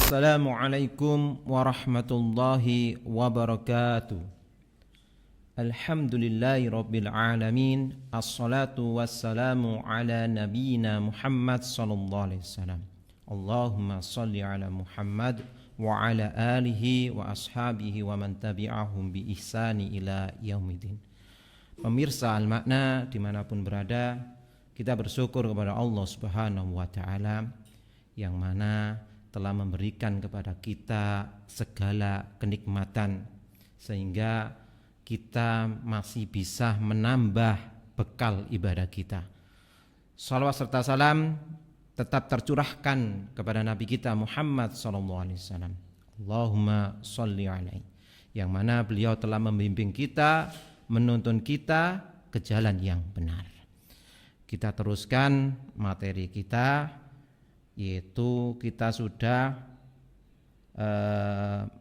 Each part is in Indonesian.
Assalamualaikum warahmatullahi wabarakatuh. Alhamdulillahi rabbil alamin. Assalatu wassalamu ala nabiyyina Muhammad sallallahu alaihi wasallam. Allahumma salli ala Muhammad wa ala alihi wa ashabihi wa man tabi'ahum bi ihsani ila yaumidin. Pemirsa Al-Makna dimanapun berada, kita bersyukur kepada Allah Subhanahu wa ta'ala yang mana telah memberikan kepada kita segala kenikmatan sehingga kita masih bisa menambah bekal ibadah kita. Salawat serta salam tetap tercurahkan kepada Nabi kita Muhammad SAW. Allahumma sholli alaihi, yang mana beliau telah membimbing kita, menuntun kita ke jalan yang benar. Kita teruskan materi kita, yaitu kita sudah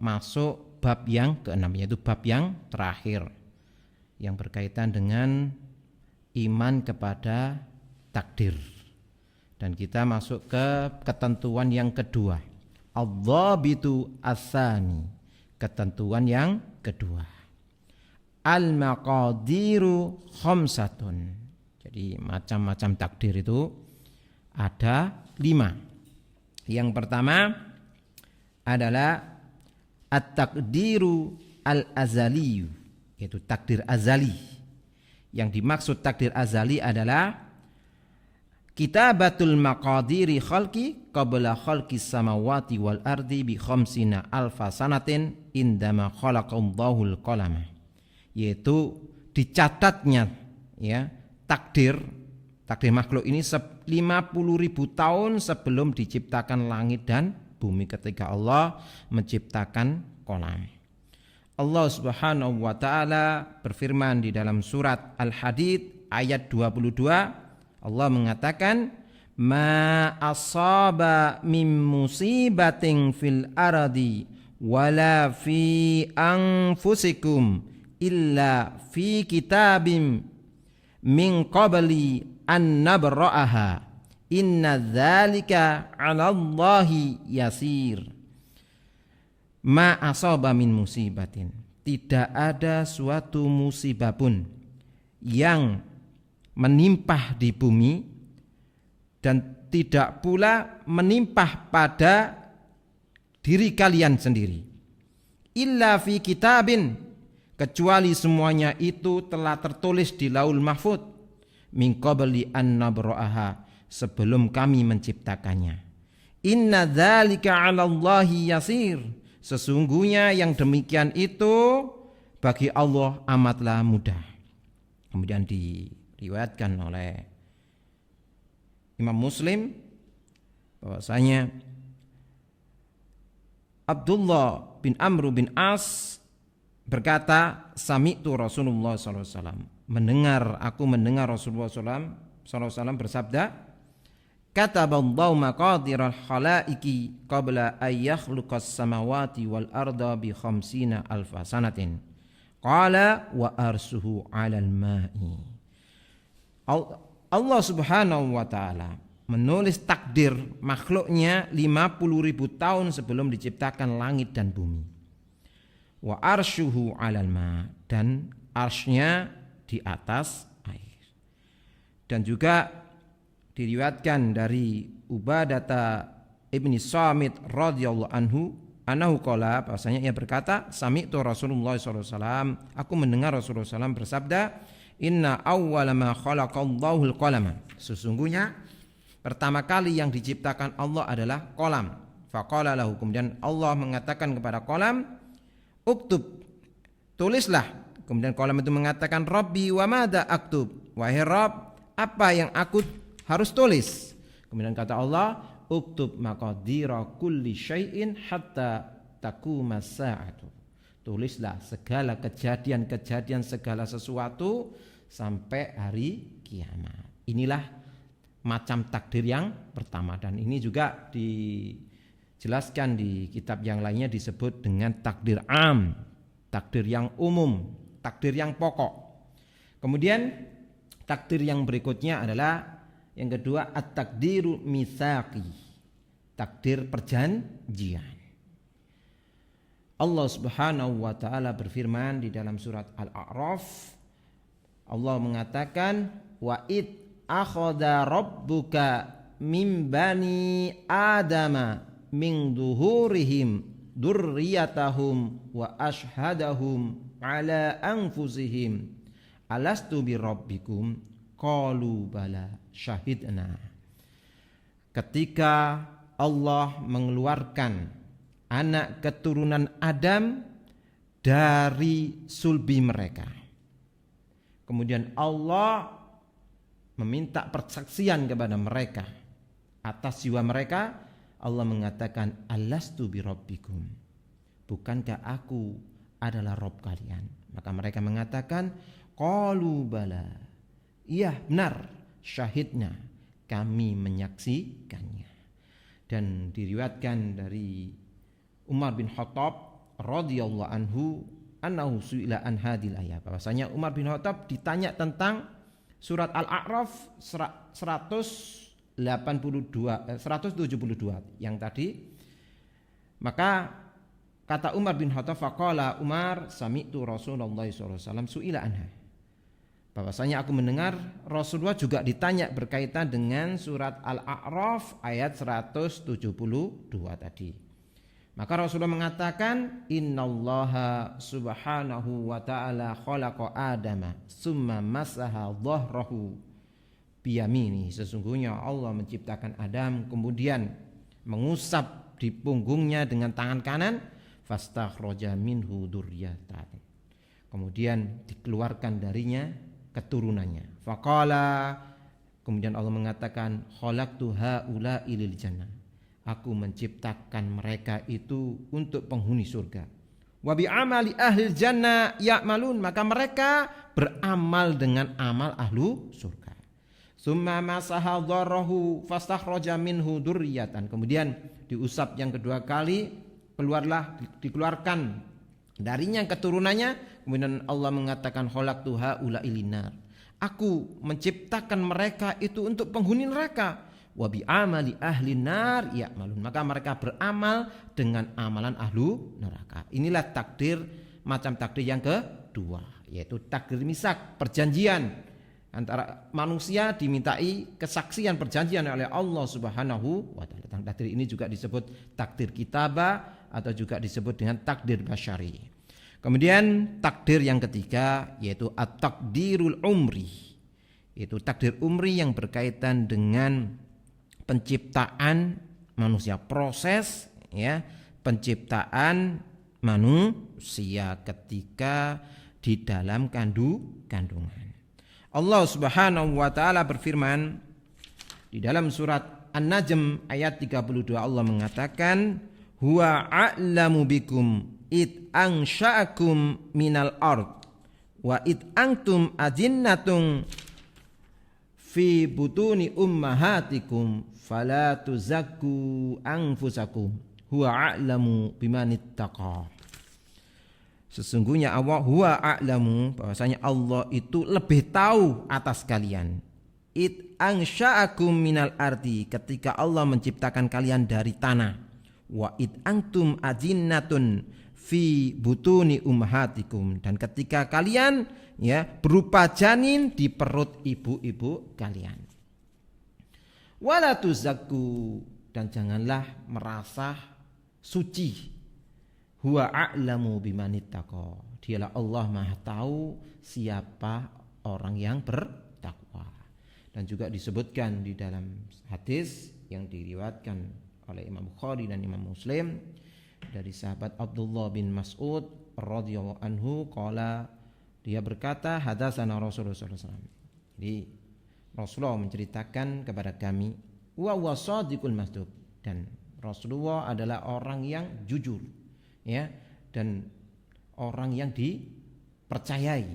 masuk bab yang ke-6, yaitu bab yang terakhir yang berkaitan dengan iman kepada takdir. Dan kita masuk ke ketentuan yang kedua, adzabitu asani, ketentuan yang kedua, al-maqadiru khamsatun. Jadi macam-macam takdir itu ada 5. Yang pertama adalah at-taqdiru al-azali, yaitu takdir azali. Yang dimaksud takdir azali adalah kitabatul maqadiri khalqi qabla khalqis samawati wal ardi bi khamsina alfa sanatin indama khalaqallahul qalama, yaitu dicatatnya ya takdir makhluk ini 50.000 tahun sebelum diciptakan langit dan bumi, ketika Allah menciptakan kolam. Allah Subhanahu wa ta'ala berfirman di dalam surat Al-Hadid ayat 22, Allah mengatakan, ma asaba min musibatin fil ardi wala fi anfusikum illa fi kitabim min qabli an nabra'aha inna dzalika 'ala Allahi yasir. Ma asaba min musibatin, tidak ada suatu musibah pun yang menimpah di bumi dan tidak pula menimpah pada diri kalian sendiri, illa fi kitabin, kecuali semuanya itu telah tertulis di Laul Mahfuz, min qabli an nabra'aha, sebelum kami menciptakannya. Inna dzalika 'ala Allahi yasir, sesungguhnya yang demikian itu bagi Allah amatlah mudah. Kemudian diriwayatkan oleh Imam Muslim bahwasanya Abdullah bin Amr bin As berkata, sami'tu Rasulullah SAW, aku mendengar Rasulullah SAW bersabda, kataballahu maqadiral khalaiqi qabla ay yakhluqas samawati wal arda bi khamsina alfa sanatin qala wa arsuhu 'alal ma'i. Allah Subhanahu wa ta'ala menulis takdir makhluknya 50.000 tahun sebelum diciptakan langit dan bumi. Wa arsyuhu 'alal ma', dan arsy-nya di atas air. Dan juga diriwayatkan dari Ubadah ibni Samit radhiyallahu anhu qala, bahwasanya ia berkata, sami'tu Rasulullah SAW, aku mendengar Rasulullah SAW bersabda, inna awwala ma khalaqallahu al-qalama, sesungguhnya pertama kali yang diciptakan Allah adalah kolam. Faqala lahu, kemudian Allah mengatakan kepada kolam, uktub, tulislah. Kemudian kolam itu mengatakan, Rabbi wa madza aktub, wahai Rabb, apa yang aku harus tulis? Kemudian kata Allah, uktub maqadira kulli syai'in hatta taqumas sa'atu, tulislah segala kejadian-kejadian segala sesuatu sampai hari kiamat. Inilah macam takdir yang pertama, dan ini juga dijelaskan di kitab yang lainnya disebut dengan takdir am, takdir yang umum, takdir yang pokok. Kemudian takdir yang berikutnya adalah yang kedua, at-takdiru mitsaqi, takdir perjanjian. Allah Subhanahu wa taala berfirman di dalam surat Al-A'raf, Allah mengatakan wa id akhadha rabbuka min bani adama min duhurihim dzurriyyatahum wa ashhadahum ala anfusihim alastu birabbikum qalu bala syahidna. Ketika Allah mengeluarkan anak keturunan Adam dari sulbi mereka, kemudian Allah meminta persaksian kepada mereka atas jiwa mereka. Allah mengatakan alastu birabbikum, bukankah aku adalah Rabb kalian? Maka mereka mengatakan qalu bala, iya benar, syahidna, kami menyaksikannya. Dan diriwayatkan dari Umar bin Khattab radhiyallahu anhu annahu su'ila an hadil ayat, bahwasanya Umar bin Khattab ditanya tentang surat Al-A'raf 172 yang tadi. Maka kata Umar bin Khattab, faqala Umar sami'tu Rasulullah sallallahu alaihi wasallam su'ila anha, bahwasanya aku mendengar Rasulullah juga ditanya berkaitan dengan surat Al-A'raf ayat 172 tadi. Maka Rasulullah mengatakan innallaha subhanahu wa ta'ala khalaqa adama summa masaha dhahrahu biyamini, sesungguhnya Allah menciptakan Adam kemudian mengusap di punggungnya dengan tangan kanan, fastakhraja minhu dzurriyyatan, kemudian dikeluarkan darinya keturunannya. Faqala, kemudian Allah mengatakan khalaqtu haula'i lil jannah, aku menciptakan mereka itu untuk penghuni surga. Wa bi amali ahli jannah ya'malun, maka mereka beramal dengan amal ahlu surga. Summa masaha dharrahu fastakhraja minhu dzurriyyatan, kemudian diusap yang kedua kali, dikeluarkan darinya keturunannya. Kemudian Allah mengatakan khalaqtu haula'i linnar, aku menciptakan mereka itu untuk penghuni neraka. Wa bi amali ahli nar ya'malun, maka mereka beramal dengan amalan ahlu neraka. Inilah takdir, macam takdir yang kedua, yaitu takdir misak, perjanjian antara manusia, dimintai kesaksian perjanjian oleh Allah Subhanahu wa taala. Takdir ini juga disebut takdir kitabah atau juga disebut dengan takdir basyari. Kemudian takdir yang ketiga yaitu at-takdirul umri, yaitu takdir umri yang berkaitan dengan penciptaan manusia, proses ya penciptaan manusia ketika di dalam kandungan. Allah Subhanahu wa taala berfirman di dalam surat An-Najm ayat 32, Allah mengatakan huwa a'lamu bikum id ansha'akum minal ard wa id antum ajinnatun fi butuni ummahatikum fala tuzakku anfusakum huwa a'lamu bimanittaqa. Sesungguhnya Allah huwa a'lamu, bahwasanya Allah itu lebih tahu atas kalian. Id ansha'akum minal ardi, ketika Allah menciptakan kalian dari tanah. Wa id antum ajinnatun fi butuni ummahatikum, dan ketika kalian ya berupa janin di perut ibu-ibu kalian. Wala tuzakku, dan janganlah merasa suci. Huwa a'lamu bimanittaqa, dialah Allah Maha tahu siapa orang yang bertakwa. Dan juga disebutkan di dalam hadis yang diriwayatkan oleh Imam Bukhari dan Imam Muslim dari sahabat Abdullah bin Mas'ud radhiyallahu anhu qala, dia berkata hadatsana Rasulullah sallallahu alaihi wasallam. Jadi Rasulullah menceritakan kepada kami wa wasadiqul masduq, dan Rasulullah adalah orang yang jujur ya, dan orang yang dipercayai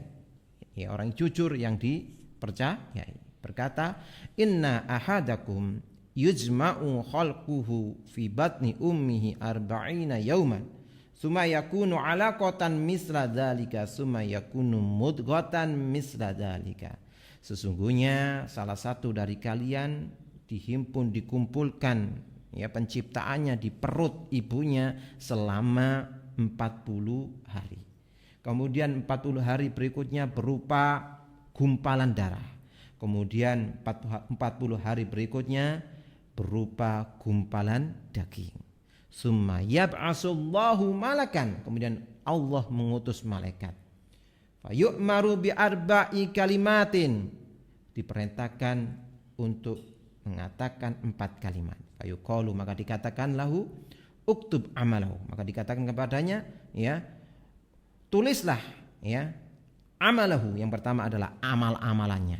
ya, orang jujur yang dipercayai. Berkata inna ahadakum yujma'u khalquhu fi batni ummihi arba'ina yawman summa yakunu alaqatan misla dzalika summa yakunu mudghatan misla dzalika. Sesungguhnya salah satu dari kalian dikumpulkan ya penciptaannya di perut ibunya selama 40 hari. Kemudian 40 hari berikutnya berupa gumpalan darah. Kemudian 40 hari berikutnya berupa gumpalan daging. Summa yab'asullahu malakan. Kemudian Allah mengutus malaikat. Fayu'maru bi arba'i kalimatin. Diperintahkan untuk mengatakan 4 kalimat. Fayuqalu, maka dikatakan lahu uktub amalahu. Maka dikatakan kepadanya, ya, tulislah, ya, amalahu. Yang pertama adalah amal-amalannya.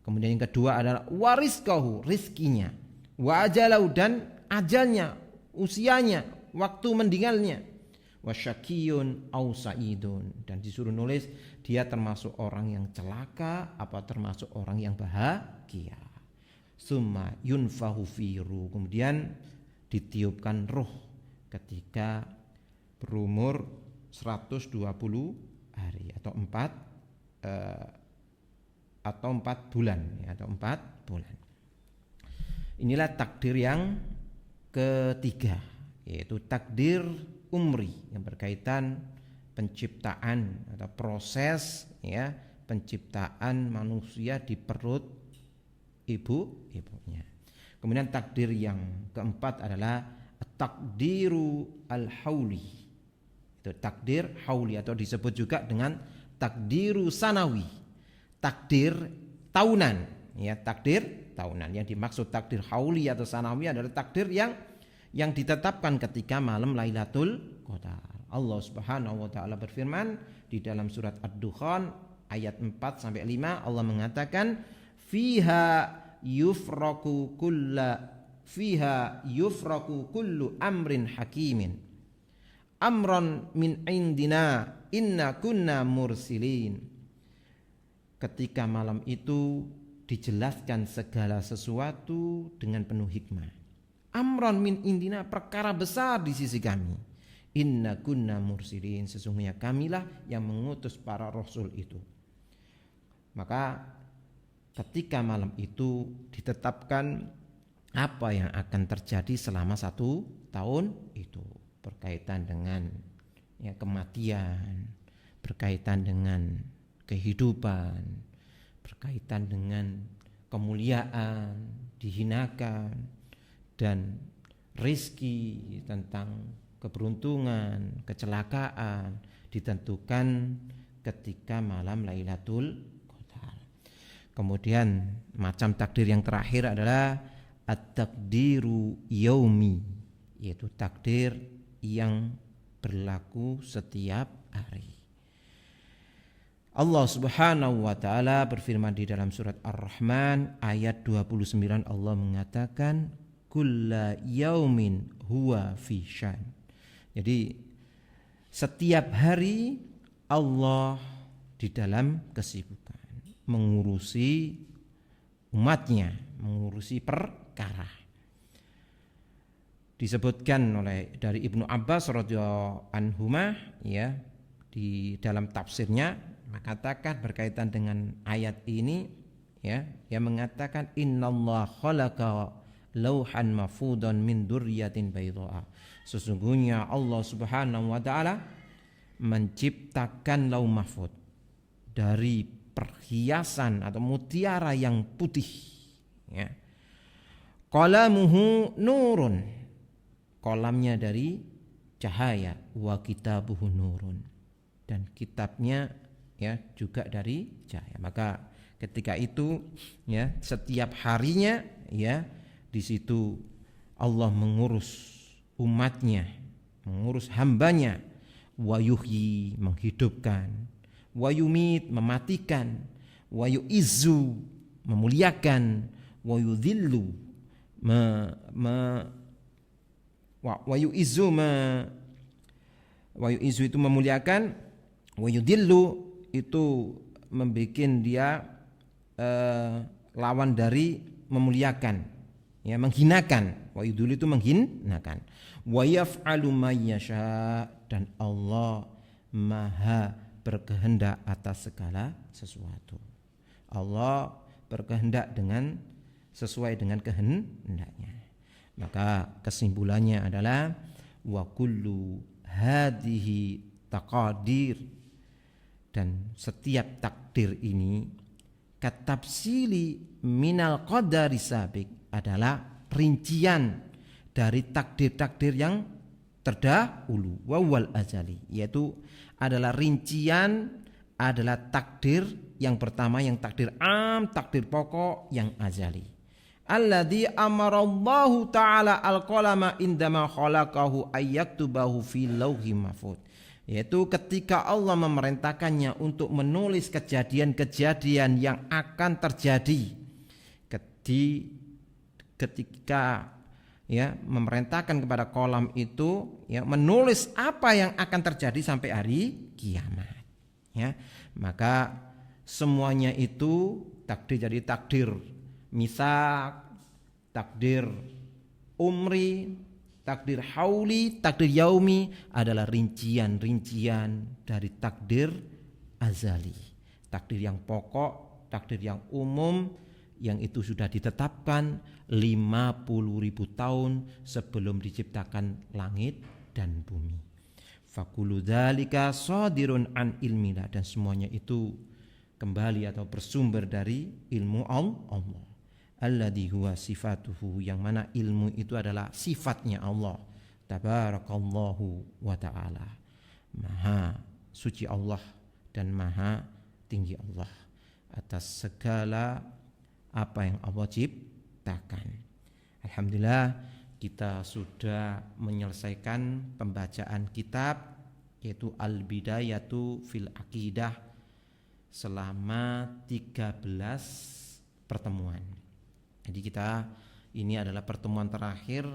Kemudian yang kedua adalah warizqahu, rizkinya. Wa ajalahu, dan ajalnya, usianya, waktu meninggalnya. Wasyakiyun au sa'idun, dan disuruh nulis dia termasuk orang yang celaka apa termasuk orang yang bahagia. Summa yunfahu firu, kemudian ditiupkan roh ketika berumur 120 hari atau 4 bulan, ya, atau 4 bulan. Inilah takdir yang ketiga, yaitu takdir umri yang berkaitan penciptaan atau proses, ya, penciptaan manusia di perut ibunya. Kemudian takdir yang keempat adalah takdiru al-hauli. Itu takdir hauli atau disebut juga dengan takdiru sanawi. Takdir tahunan, ya, takdir tahunan. Yang dimaksud takdir hauli atau sanawi adalah takdir yang ditetapkan ketika malam Lailatul Qadar. Allah Subhanahu wa taala berfirman di dalam surat Ad-Dukhan ayat 4 sampai 5, Allah mengatakan fiha yufraku kullu amrin hakimin amran min indina inna kunna mursilin. Ketika malam itu dijelaskan segala sesuatu dengan penuh hikmah. Amron min indina, perkara besar di sisi kami. Inna kunna mursilin, sesungguhnya kamilah yang mengutus para rasul itu. Maka ketika malam itu ditetapkan apa yang akan terjadi selama 1 tahun itu, berkaitan dengan, ya, kematian, berkaitan dengan kehidupan, berkaitan dengan kemuliaan, dihinakan, dan rizki, tentang keberuntungan, kecelakaan, ditentukan ketika malam Lailatul Qadar. Kemudian macam takdir yang terakhir adalah at-takdiru yaumi, yaitu takdir yang berlaku setiap hari. Allah Subhanahu wa taala berfirman di dalam surat Ar-Rahman ayat 29, Allah mengatakan kulla yaumin huwa fi syan. Jadi setiap hari Allah di dalam kesibukan mengurusi umatnya, mengurusi perkara. Disebutkan oleh dari Ibnu Abbas radhiyallahu anhuma, ya, di dalam tafsirnya mengatakan berkaitan dengan ayat ini, ya, yang mengatakan innallaha khalaqa lauhan mafudan min durriyatin bayda'a. Sesungguhnya Allah Subhanahu wa taala menciptakan lauh mahfud dari perhiasan atau mutiara yang putih, ya. Qalamuhu nurun, kolamnya dari cahaya, wa kitabuhu nurun, dan kitabnya, ya, juga dari cahaya. Maka ketika itu, ya, setiap harinya, ya, di situ Allah mengurus umatnya, mengurus hambanya. Wa yuhyi, menghidupkan. Wa yumit, mematikan. Wa yu'izzu, memuliakan. Wa yudhillu, wa yu'izzu itu memuliakan. Wa yudhillu itu membikin dia lawan dari memuliakan, ya, menghinakan. Wa yudhillu itu menghinakan. Wa yaf'alu ma yasha, dan Allah maha berkehendak atas segala sesuatu. Allah berkehendak dengan sesuai dengan kehendaknya. Maka kesimpulannya adalah wa kullu hadhihi taqadir, dan setiap takdir ini katafsili minal qadari sabik, adalah rincian dari takdir-takdir yang terdahulu, wawal azali, yaitu adalah rincian, adalah takdir yang pertama, yang takdir am, takdir pokok yang azali. Alladzi amarallahu ta'ala al-qalama indama khalaqahu ayyaktubahu fi lauhim mahfuz, yaitu ketika Allah memerintahkannya untuk menulis kejadian-kejadian yang akan terjadi, ketika ya memerintahkan kepada kolam itu ya menulis apa yang akan terjadi sampai hari kiamat, ya, maka semuanya itu takdir, jadi takdir misak, takdir umri, takdir hauli, takdir yaumi adalah rincian-rincian dari takdir azali, takdir yang pokok, takdir yang umum, yang itu sudah ditetapkan 50.000 tahun sebelum diciptakan langit dan bumi. Fakulu dzalika shadirun an ilmina, dan semuanya itu kembali atau bersumber dari ilmu Allah. Alladzi huwa sifatuhu, yang mana ilmu itu adalah sifatnya Allah. Tabarakallahu wa ta'ala, maha suci Allah dan maha tinggi Allah atas segala apa yang Allah ciptakan. Alhamdulillah, kita sudah menyelesaikan pembacaan kitab yaitu Al-Bidayatu fil Aqidah selama 13 pertemuan. Jadi ini adalah pertemuan terakhir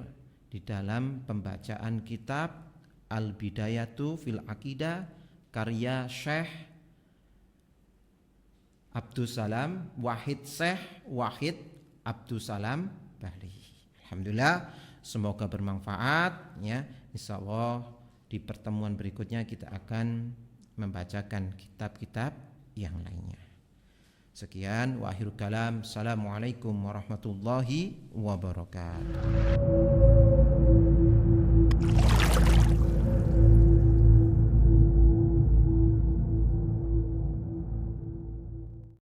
di dalam pembacaan kitab Al-Bidayatu fil Aqidah karya Syekh Abdussalam Wahid, Syekh Wahid Abdussalam Bali. Alhamdulillah, semoga bermanfaat ya. Insyaallah di pertemuan berikutnya kita akan membacakan kitab-kitab yang lainnya. Sekian, wa akhirul kalam. Assalamualaikum warahmatullahi wabarakatuh.